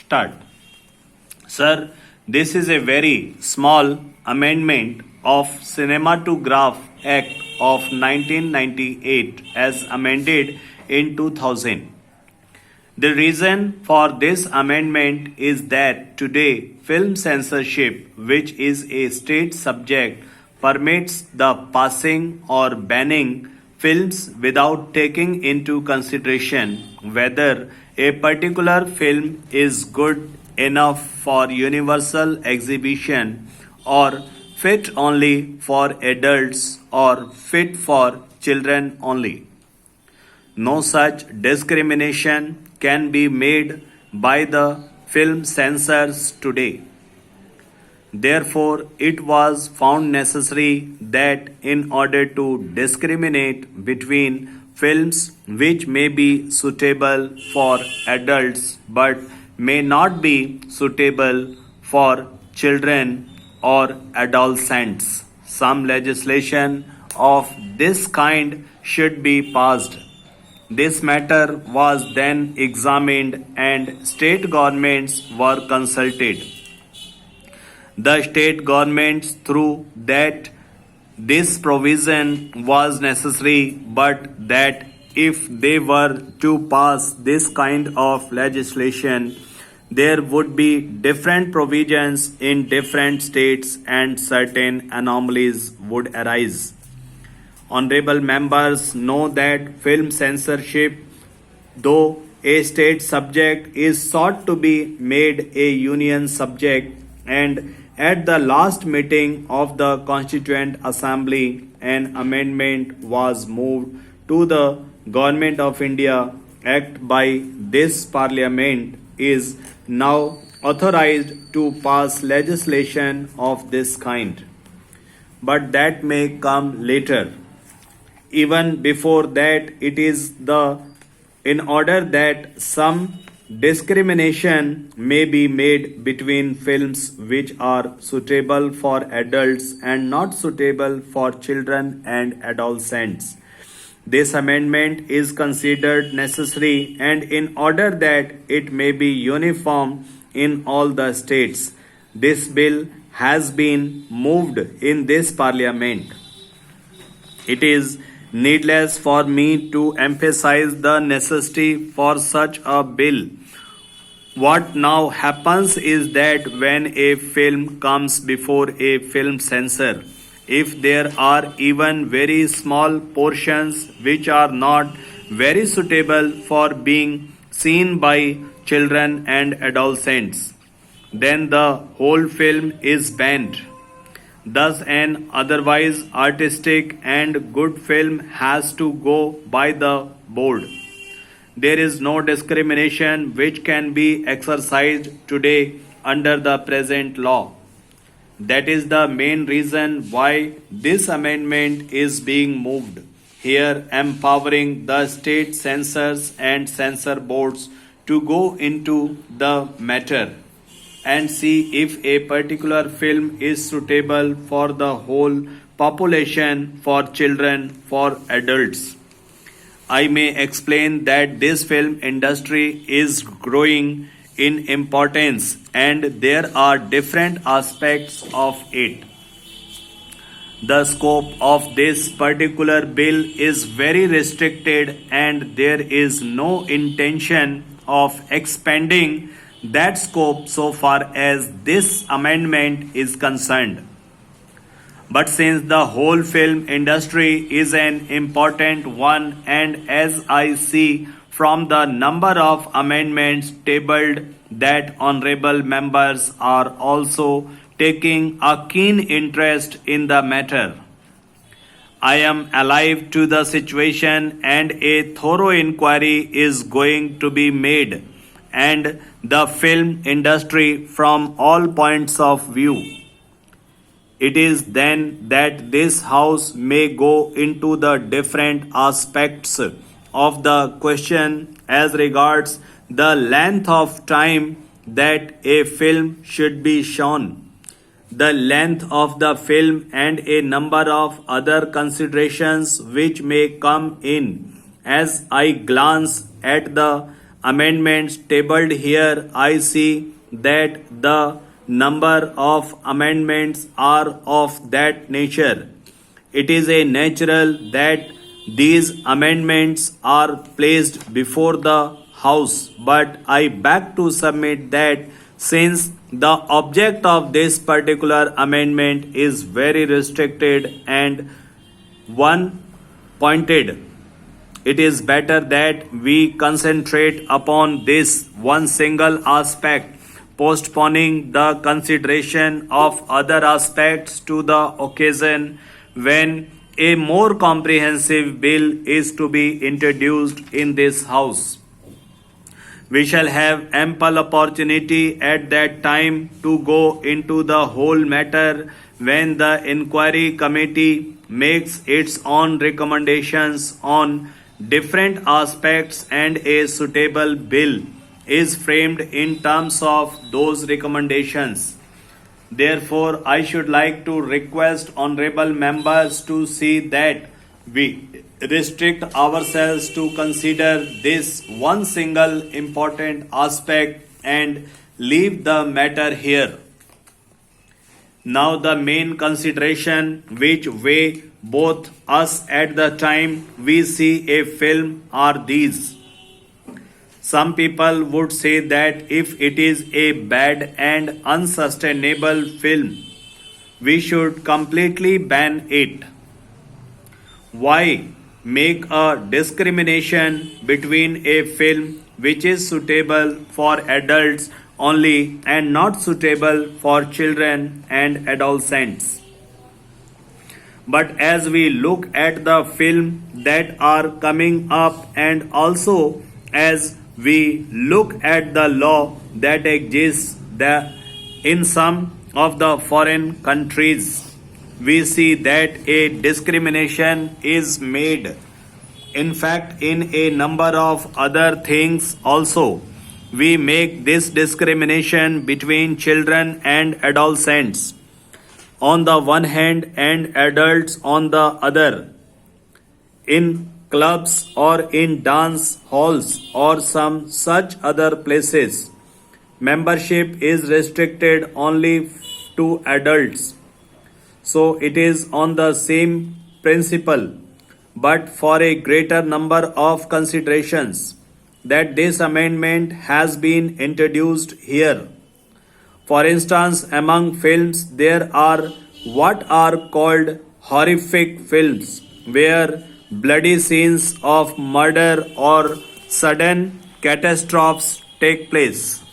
Start. Sir, this is a very small amendment of Cinematograph Act of 1998 as amended in 2000. The reason for this amendment is that today film censorship, which is a state subject, permits the passing or banning films without taking into consideration whether a particular film is good enough for universal exhibition or fit only for adults or fit for children only. No such discrimination can be made by the film censors today. Therefore, it was found necessary that in order to discriminate between films which may be suitable for adults but may not be suitable for children or adolescents, some legislation of this kind should be passed. This matter was then examined and state governments were consulted. The state governments through that this provision was necessary, but that if they were to pass this kind of legislation, there would be different provisions in different states and certain anomalies would arise. Honorable members know that film censorship, though a state subject, is sought to be made a union subject, and at the last meeting of the Constituent Assembly, an amendment was moved to the Government of India Act by this Parliament is now authorized to pass legislation of this kind. But that may come later. Even before that, it is in order that some discrimination may be made between films which are suitable for adults and not suitable for children and adolescents. This amendment is considered necessary and in order that it may be uniform in all the states. This bill has been moved in this parliament. It is needless for me to emphasize the necessity for such a bill. What now happens is that when a film comes before a film censor, if there are even very small portions which are not very suitable for being seen by children and adolescents, then the whole film is banned. Thus, an otherwise artistic and good film has to go by the board. There is no discrimination which can be exercised today under the present law. That is the main reason why this amendment is being moved, here empowering the state censors and censor boards to go into the matter and see if a particular film is suitable for the whole population, for children, for adults. I may explain that this film industry is growing in importance and there are different aspects of it. The scope of this particular bill is very restricted and there is no intention of expanding that scope so far as this amendment is concerned. But since the whole film industry is an important one, and as I see from the number of amendments tabled that honorable members are also taking a keen interest in the matter, I am alive to the situation and a thorough inquiry is going to be made and the film industry from all points of view. It is then that this House may go into the different aspects of the question as regards the length of time that a film should be shown, the length of the film, and a number of other considerations which may come in as I glance at the amendments tabled here, I see that the number of amendments are of that nature. It is a natural that these amendments are placed before the House, but I beg to submit that since the object of this particular amendment is very restricted and one pointed, it is better that we concentrate upon this one single aspect, postponing the consideration of other aspects to the occasion when a more comprehensive bill is to be introduced in this House. We shall have ample opportunity at that time to go into the whole matter when the inquiry committee makes its own recommendations on different aspects and a suitable bill is framed in terms of those recommendations. Therefore, I should like to request honorable members to see that we restrict ourselves to consider this one single important aspect and leave the matter here. Now the main consideration which weigh both us at the time we see a film are these. Some people would say that if it is a bad and unsustainable film, we should completely ban it. Why make a discrimination between a film which is suitable for adults only and not suitable for children and adolescents? But as we look at the film that are coming up and also as we look at the law that exists in some of the foreign countries, we see that a discrimination is made. In fact, in a number of other things also, we make this discrimination between children and adolescents on the one hand and adults on the other. In clubs or in dance halls or some such other places, membership is restricted only to adults. So it is on the same principle, but for a greater number of considerations, that this amendment has been introduced here. For instance, among films, there are what are called horrific films, where bloody scenes of murder or sudden catastrophes take place.